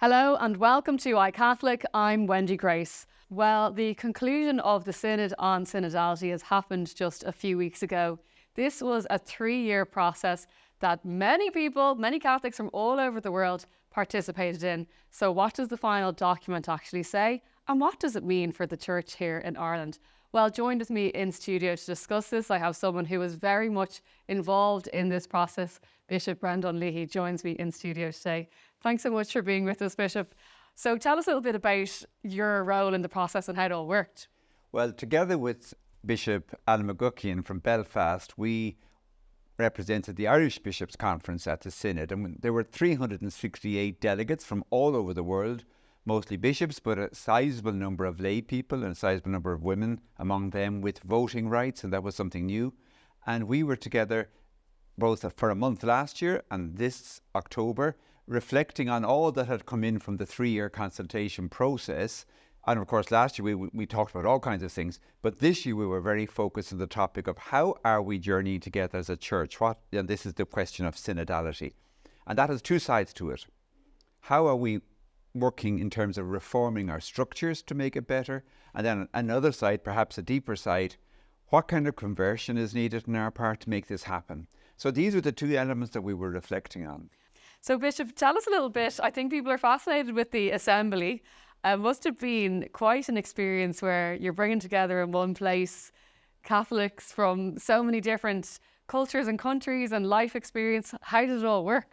Hello and welcome to iCatholic. I'm Wendy Grace. Well, the conclusion of the Synod on Synodality has happened just a few weeks ago. This was a 3-year process that many people, many Catholics from all over the world participated in. So what does the final document actually say? And what does it mean for the Church here in Ireland? Well, joined with me in studio to discuss this, I have someone who was very much involved in this process. Bishop Brendan Leahy joins me in studio today. Thanks so much for being with us, Bishop. So tell us a little bit about your role in the process and how it all worked. Well, together with Bishop Alan McGuckian from Belfast, we represented the Irish Bishops' Conference at the Synod. And there were 368 delegates from all over the world, mostly bishops, but a sizable number of lay people and a sizable number of women among them with voting rights, and that was something new. And we were together both for a month last year and this October, reflecting on all that had come in from the 3-year consultation process. And of course, last year we talked about all kinds of things, but this year we were very focused on the topic of how are we journeying together as a church? And this is the question of synodality. And that has two sides to it. How are we working in terms of reforming our structures to make it better? And then another side, perhaps a deeper side, what kind of conversion is needed on our part to make this happen? So these are the two elements that we were reflecting on. So Bishop, tell us a little bit. I think people are fascinated with the assembly. Must have been quite an experience where you're bringing together in one place Catholics from so many different cultures and countries and life experience. How did it all work?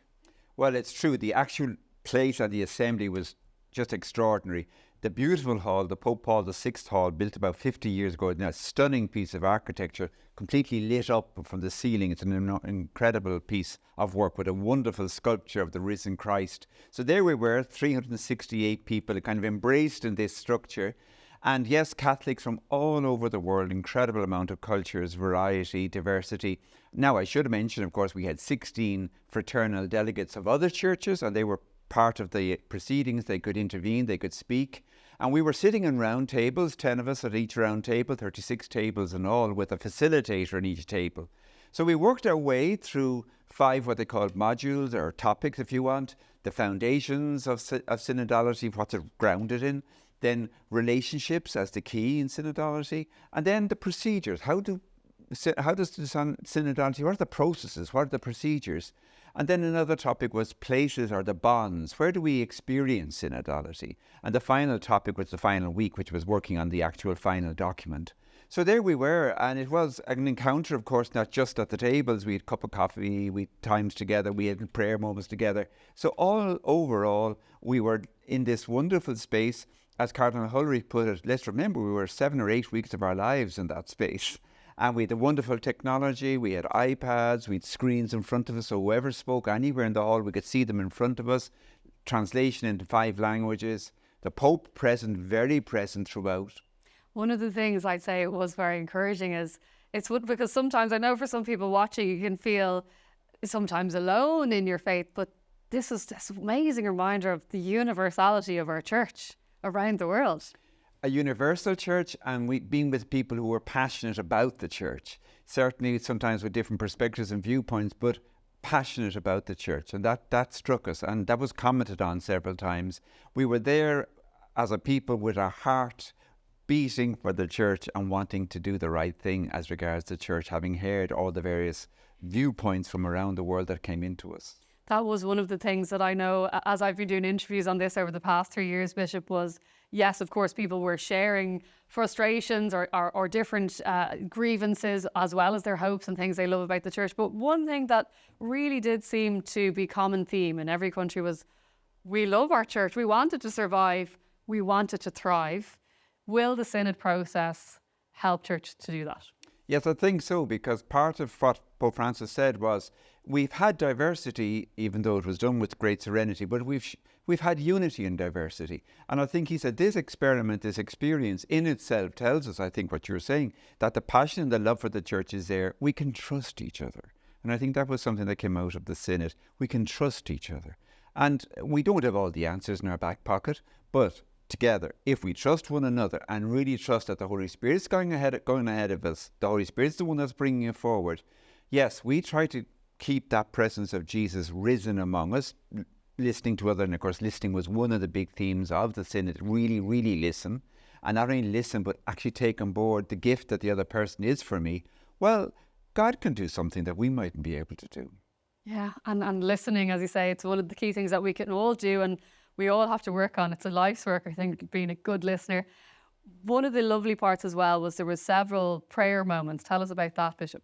Well, it's true. The actual place and the assembly was just extraordinary. The beautiful hall, the Pope Paul VI hall, built about 50 years ago, a stunning piece of architecture, completely lit up from the ceiling. It's an incredible piece of work with a wonderful sculpture of the risen Christ. So there we were, 368 people kind of embraced in this structure. And yes, Catholics from all over the world, incredible amount of cultures, variety, diversity. Now, I should mention, of course, we had 16 fraternal delegates of other churches, and they were part of the proceedings. They could intervene, they could speak. And we were sitting in round tables, 10 of us at each round table, 36 tables in all, with a facilitator in each table. So we worked our way through 5 what they called modules, or topics if you want, the foundations of synodality, what's it grounded in, then relationships as the key in synodality, and then the procedures. How does synodality, what are the processes, what are the procedures? And then another topic was places or the bonds. Where do we experience synodality? And the final topic was the final week, which was working on the actual final document. So there we were, and it was an encounter, of course, not just at the tables. We had a cup of coffee, we had times together, we had prayer moments together. So overall, we were in this wonderful space. As Cardinal Ulrich put it, let's remember we were 7 or 8 weeks of our lives in that space. And we had the wonderful technology, we had iPads, we had screens in front of us, so whoever spoke anywhere in the hall, we could see them in front of us, translation into 5 languages, the Pope present, very present throughout. One of the things I'd say was very encouraging is, because sometimes I know for some people watching, you can feel sometimes alone in your faith, but this is this amazing reminder of the universality of our church around the world. A universal church, and being with people who were passionate about the church, certainly sometimes with different perspectives and viewpoints, but passionate about the church. And that struck us, and that was commented on several times. We were there as a people with our heart beating for the church and wanting to do the right thing as regards the church, having heard all the various viewpoints from around the world that came into us. That was one of the things that I know as I've been doing interviews on this over the past 3 years, Bishop, was yes, of course, people were sharing frustrations or different grievances as well as their hopes and things they love about the church. But one thing that really did seem to be common theme in every country was we love our church. We want it to survive. We want it to thrive. Will the Synod process help church to do that? Yes, I think so, because part of what Pope Francis said was we've had diversity, even though it was done with great serenity, but we've had unity in diversity. And I think he said this experiment, this experience in itself tells us, I think what you're saying, that the passion and the love for the church is there. We can trust each other. And I think that was something that came out of the Synod. We can trust each other. And we don't have all the answers in our back pocket, but together, if we trust one another and really trust that the Holy Spirit's going ahead of us, the Holy Spirit's the one that's bringing it forward. Yes, we try to keep that presence of Jesus risen among us, listening to other, and of course listening was one of the big themes of the Synod. Really, really listen, and not only listen, but actually take on board the gift that the other person is for me. Well, God can do something that we mightn't be able to do. Yeah, and listening, as you say, it's one of the key things that we can all do and we all have to work on. It's a life's work, I think, being a good listener. One of the lovely parts as well was there were several prayer moments. Tell us about that, Bishop.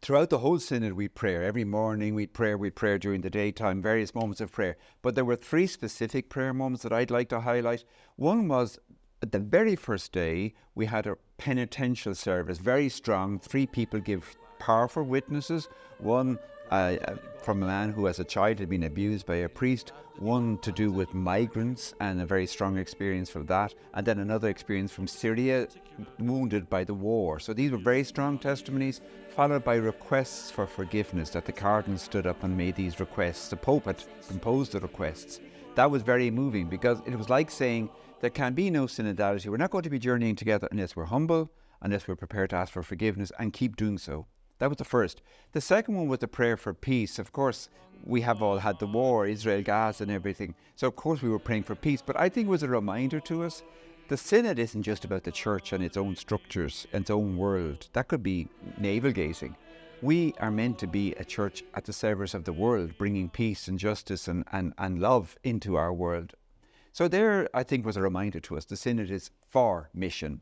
Throughout the whole Synod, we pray. Every morning we'd pray during the daytime, various moments of prayer. But there were 3 specific prayer moments that I'd like to highlight. One was at the very first day, we had a penitential service, very strong. 3 people give powerful witnesses. One from a man who as a child had been abused by a priest, one to do with migrants and a very strong experience from that, and then another experience from Syria, wounded by the war. So these were very strong testimonies, followed by requests for forgiveness, that the Cardinal stood up and made these requests. The Pope had composed the requests. That was very moving, because it was like saying there can be no synodality. We're not going to be journeying together unless we're humble, unless we're prepared to ask for forgiveness and keep doing so. That was the first. The second one was the prayer for peace. Of course, we have all had the war, Israel, Gaza and everything. So of course we were praying for peace. But I think it was a reminder to us, the Synod isn't just about the church and its own structures, its own world. That could be navel-gazing. We are meant to be a church at the service of the world, bringing peace and justice and love into our world. So there, I think, was a reminder to us, the Synod is for mission.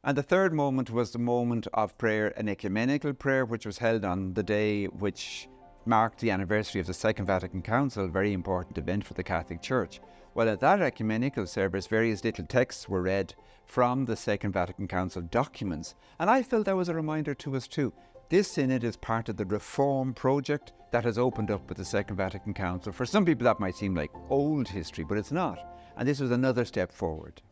And the third moment was the moment of prayer, an ecumenical prayer, which was held on the day which marked the anniversary of the Second Vatican Council, a very important event for the Catholic Church. Well, at that ecumenical service, various little texts were read from the Second Vatican Council documents. And I felt that was a reminder to us too. This Synod is part of the reform project that has opened up with the Second Vatican Council. For some people that might seem like old history, but it's not. And this was another step forward.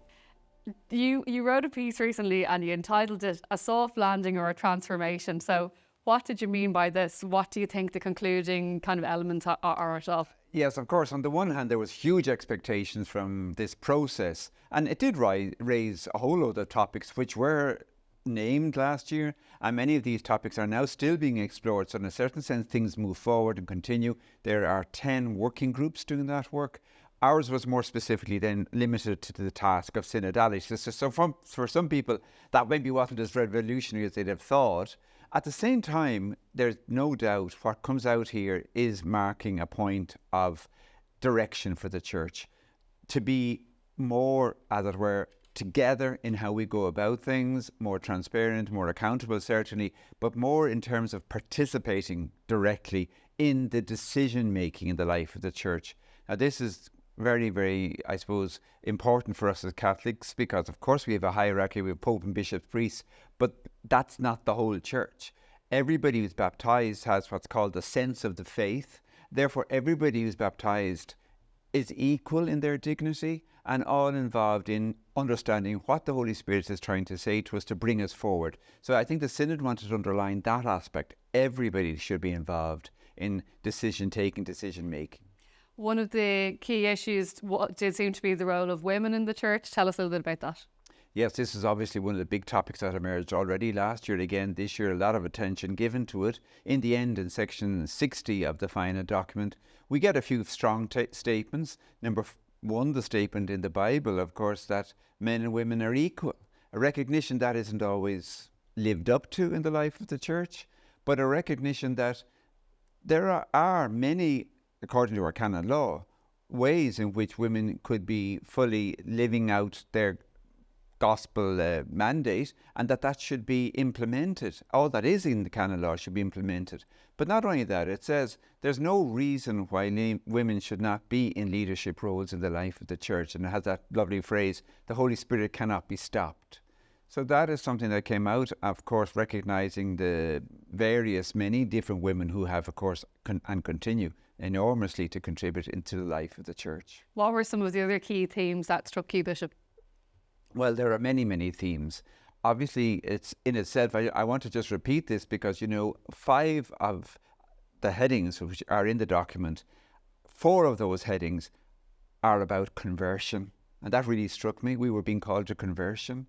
You wrote a piece recently and you entitled it A Soft Landing or a Transformation. So what did you mean by this? What do you think the concluding kind of elements are of? Yes, of course. On the one hand, there was huge expectations from this process. And it did raise a whole load of topics which were named last year. And many of these topics are now still being explored. So in a certain sense, things move forward and continue. There are 10 working groups doing that work. Ours was more specifically then limited to the task of synodality. So for some people, that maybe wasn't as revolutionary as they'd have thought. At the same time, there's no doubt what comes out here is marking a point of direction for the Church. To be more, as it were, together in how we go about things, more transparent, more accountable certainly, but more in terms of participating directly in the decision making in the life of the Church. Now this is very, very, I suppose, important for us as Catholics, because of course we have a hierarchy, we have Pope and bishops, priests, but that's not the whole Church. Everybody who's baptized has what's called the sense of the faith. Therefore, everybody who's baptized is equal in their dignity and all involved in understanding what the Holy Spirit is trying to say to us to bring us forward. So I think the Synod wanted to underline that aspect. Everybody should be involved in decision-taking, decision-making. One of the key issues did seem to be the role of women in the Church. Tell us a little bit about that. Yes, this is obviously one of the big topics that emerged already last year. Again, this year, a lot of attention given to it. In the end, in section 60 of the final document, we get a few strong statements. Number one, the statement in the Bible, of course, that men and women are equal. A recognition that isn't always lived up to in the life of the Church, but a recognition that there are many, according to our canon law, ways in which women could be fully living out their gospel mandate, and that should be implemented. All that is in the canon law should be implemented. But not only that, it says there's no reason why women should not be in leadership roles in the life of the Church. And it has that lovely phrase, the Holy Spirit cannot be stopped. So that is something that came out, of course, recognising the many different women who have, of course, and continue enormously to contribute into the life of the Church. What were some of the other key themes that struck you, Bishop? Well, there are many, many themes. Obviously, it's in itself, I want to just repeat this because, 5 of the headings which are in the document, 4 of those headings are about conversion. And that really struck me. We were being called to conversion.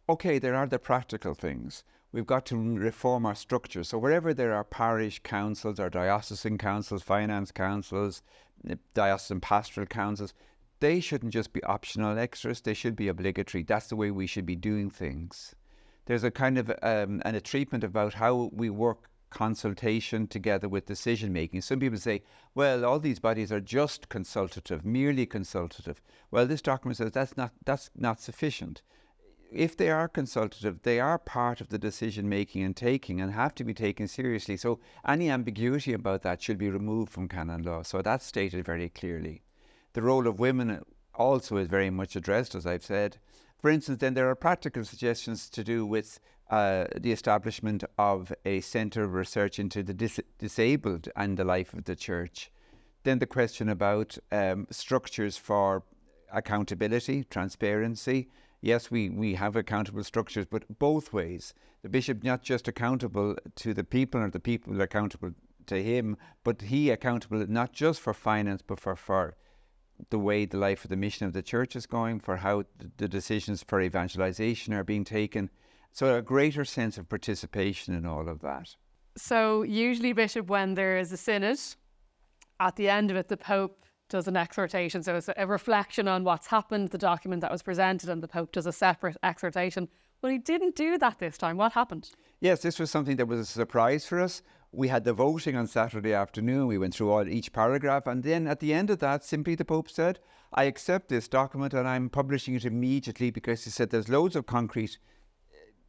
Okay, there are the practical things. We've got to reform our structure. So wherever there are parish councils or diocesan councils, finance councils, diocesan pastoral councils, they shouldn't just be optional extras, they should be obligatory. That's the way we should be doing things. There's a kind of a treatment about how we work consultation together with decision making. Some people say, well, all these bodies are just consultative, merely consultative. Well, this document says that's not sufficient. If they are consultative, they are part of the decision making and taking and have to be taken seriously. So any ambiguity about that should be removed from canon law. So that's stated very clearly. The role of women also is very much addressed, as I've said. For instance, then there are practical suggestions to do with the establishment of a centre of research into the disabled and the life of the church. Then the question about structures for accountability, transparency. Yes, we have accountable structures, but both ways. The bishop not just accountable to the people or the people accountable to him, but he accountable not just for finance, but for the way the life of the mission of the church is going, for how the decisions for evangelization are being taken. So a greater sense of participation in all of that. So usually, Bishop, when there is a synod, at the end of it, the Pope does an exhortation. So it's a reflection on what's happened, the document that was presented, and the Pope does a separate exhortation. Well, he didn't do that this time. What happened? Yes, this was something that was a surprise for us. We had the voting on Saturday afternoon. We went through each paragraph. And then at the end of that, simply the Pope said, I accept this document and I'm publishing it immediately, because he said there's loads of concrete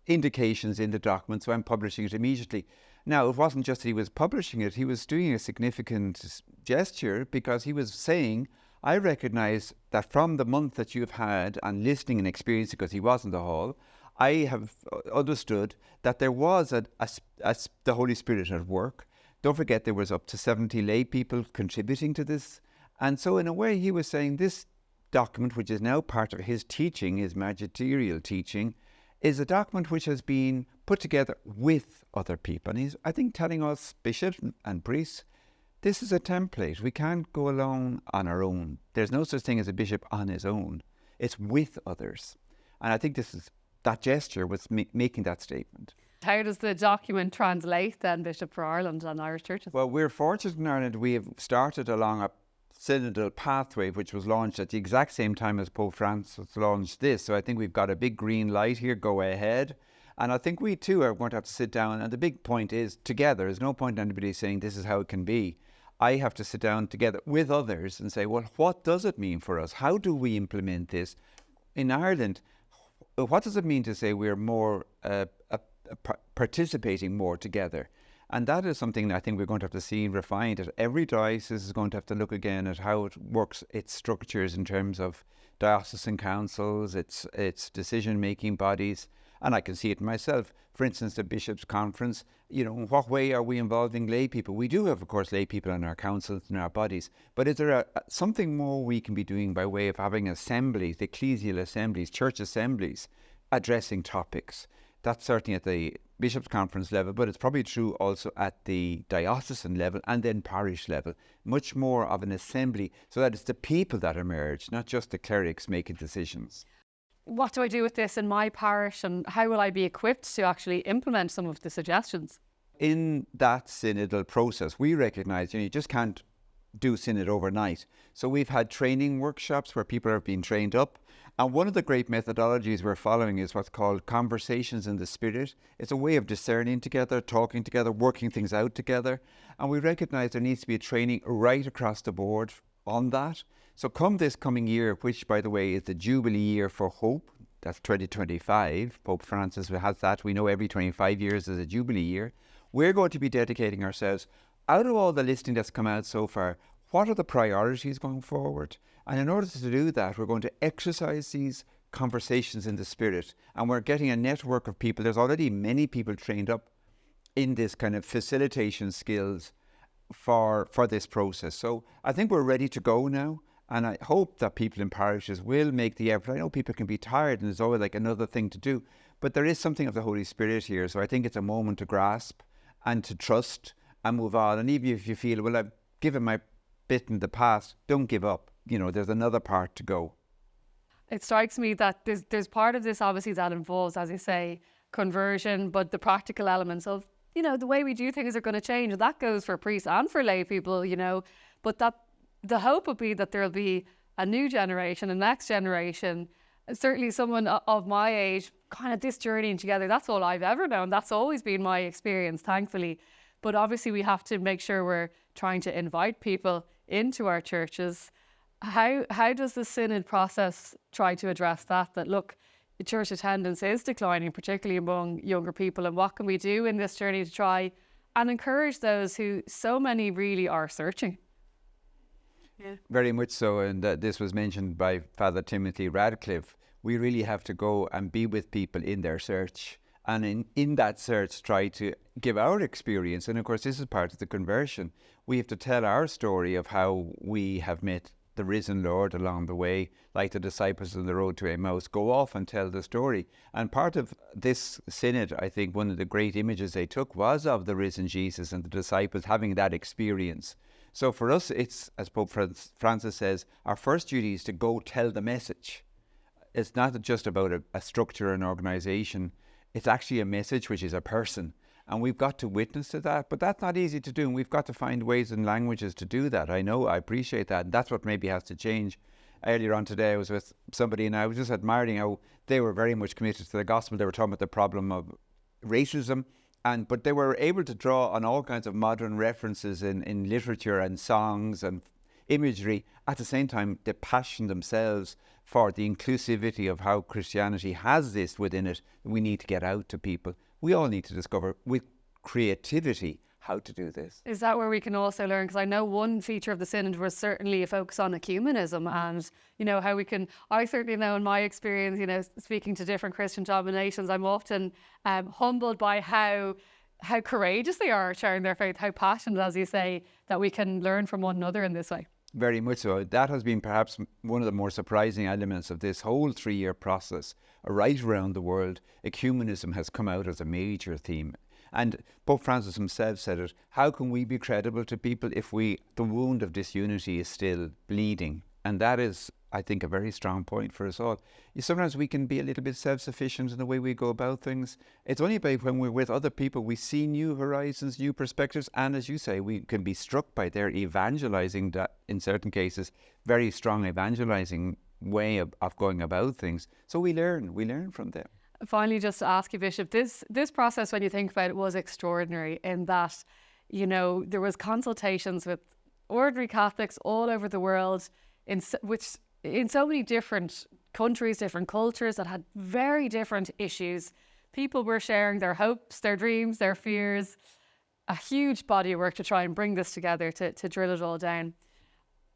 indications in the document, so I'm publishing it immediately. Now, it wasn't just that he was publishing it, he was doing a significant gesture, because he was saying, I recognise that from the month that you've had and listening and experiencing, because he was in the hall, I have understood that there was the Holy Spirit at work. Don't forget, there was up to 70 lay people contributing to this. And so in a way, he was saying this document, which is now part of his teaching, his magisterial teaching, is a document which has been put together with other people. And he's, I think, telling us, bishops and priests, this is a template. We can't go alone on our own. There's no such thing as a bishop on his own. It's with others. And I think that gesture was making that statement. How does the document translate then, Bishop, for Ireland and Irish churches? Well, we're fortunate in Ireland. We have started along a Synodal Pathway, which was launched at the exact same time as Pope Francis launched this. So I think we've got a big green light here, go ahead. And I think we too are going to have to sit down. And the big point is together. There's no point in anybody saying this is how it can be. I have to sit down together with others and say, well, what does it mean for us? How do we implement this? In Ireland, what does it mean to say we're more participating more together? And that is something I think we're going to have to see refined. That every diocese is going to have to look again at how it works, its structures in terms of diocesan councils, its decision-making bodies. And I can see it myself. For instance, the Bishops' Conference, in what way are we involving lay people? We do have, of course, lay people in our councils and our bodies. But is there something more we can be doing by way of having assemblies, the ecclesial assemblies, church assemblies, addressing topics? That's certainly at the Bishops' Conference level, but it's probably true also at the diocesan level and then parish level. Much more of an assembly, so that it's the people that emerge, not just the clerics making decisions. What do I do with this in my parish, and how will I be equipped to actually implement some of the suggestions? In that synodal process, we recognise you just can't do synod overnight. So we've had training workshops where people are being trained up. And one of the great methodologies we're following is what's called conversations in the spirit. It's a way of discerning together, talking together, working things out together. And we recognise there needs to be a training right across the board on that. So come this coming year, which, by the way, is the Jubilee year for hope, that's 2025, Pope Francis has that. We know every 25 years is a Jubilee year. We're going to be dedicating ourselves, out of all the listing that's come out so far, what are the priorities going forward? And in order to do that, we're going to exercise these conversations in the spirit. And we're getting a network of people. There's already many people trained up in this kind of facilitation skills for this process. So I think we're ready to go now. And I hope that people in parishes will make the effort. I know people can be tired and there's always like another thing to do. But there is something of the Holy Spirit here. So I think it's a moment to grasp and to trust and move on. And even if you feel, well, I've given my bit in the past, don't give up. There's another part to go. It strikes me that there's part of this, obviously, that involves, as you say, conversion, but the practical elements of, the way we do things are going to change. And that goes for priests and for lay people, but that the hope would be that there'll be a new generation, a next generation, certainly someone of my age, kind of this journeying together. That's all I've ever known. That's always been my experience, thankfully. But obviously we have to make sure we're trying to invite people into our churches. How does the Synod process try to address that? That look, the church attendance is declining, particularly among younger people, and what can we do in this journey to try and encourage those who so many really are searching? Yeah. Very much so, and this was mentioned by Father Timothy Radcliffe. We really have to go and be with people in their search, and in that search try to give our experience. And of course this is part of the conversion. We have to tell our story of how we have met the risen Lord along the way, like the disciples on the road to Emmaus. Go off and tell the story. And part of this synod, I think one of the great images they took was of the risen Jesus and the disciples having that experience. So for us, it's, as Pope Francis says, our first duty is to go tell the message. It's not just about a structure and organisation. It's actually a message which is a person. And we've got to witness to that. But that's not easy to do. And we've got to find ways and languages to do that. I know, I appreciate that. And that's what maybe has to change. Earlier on today, I was with somebody and I was just admiring how they were very much committed to the gospel. They were talking about the problem of racism. But they were able to draw on all kinds of modern references in literature and songs and imagery. At the same time, they passion themselves for the inclusivity of how Christianity has this within it that we need to get out to people. We all need to discover with creativity how to do this. Is that where we can also learn? Because I know one feature of the Synod was certainly a focus on ecumenism and, you know, how we can, I certainly know in my experience, you know, speaking to different Christian denominations, I'm often humbled by how courageous they are sharing their faith, how passionate, as you say, that we can learn from one another in this way. Very much so. That has been perhaps one of the more surprising elements of this whole 3-year process. Right around the world, ecumenism has come out as a major theme. And Pope Francis himself said it, how can we be credible to people if the wound of disunity is still bleeding? And that is, I think, a very strong point for us all. Sometimes we can be a little bit self-sufficient in the way we go about things. It's only by when we're with other people we see new horizons, new perspectives, and as you say, we can be struck by their evangelizing, that in certain cases, very strong evangelizing way of going about things. So we learn from them. Finally, just to ask you, Bishop, this process, when you think about it, was extraordinary in that, you know, there was consultations with ordinary Catholics all over the world in so many different countries, different cultures that had very different issues. People were sharing their hopes, their dreams, their fears. A huge body of work to try and bring this together to drill it all down.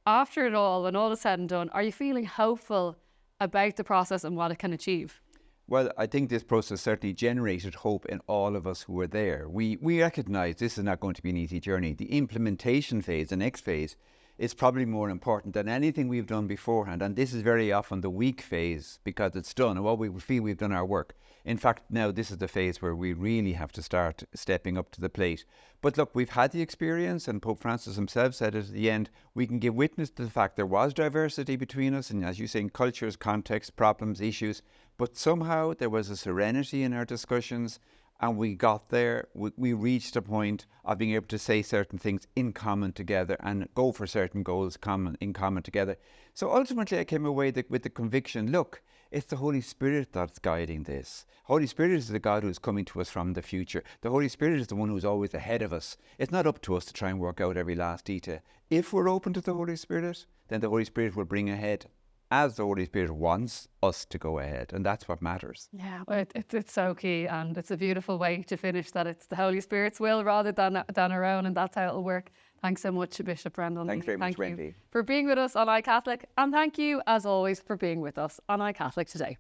After it all, when all is said and done, are you feeling hopeful about the process and what it can achieve? Well, I think this process certainly generated hope in all of us who were there. We recognise this is not going to be an easy journey. The implementation phase, the next phase, is probably more important than anything we've done beforehand. And this is very often the weak phase because it's done and what we feel we've done our work. In fact, now this is the phase where we really have to start stepping up to the plate. But look, we've had the experience, and Pope Francis himself said it at the end, we can give witness to the fact there was diversity between us, and as you say, in cultures, contexts, problems, issues, but somehow there was a serenity in our discussions, and we got there. We reached a point of being able to say certain things in common together and go for certain goals in common together. So ultimately I came away with the conviction, look, it's the Holy Spirit that's guiding this. Holy Spirit is the God who's coming to us from the future. The Holy Spirit is the one who's always ahead of us. It's not up to us to try and work out every last detail. If we're open to the Holy Spirit, then the Holy Spirit will bring ahead as the Holy Spirit wants us to go ahead. And that's what matters. Yeah, well, it's so key, and it's a beautiful way to finish that it's the Holy Spirit's will rather than our own, and that's how it'll work. Thanks so much, Bishop Brendan. Thanks very much, Wendy. Thank you for being with us on iCatholic, and thank you, as always, for being with us on iCatholic today.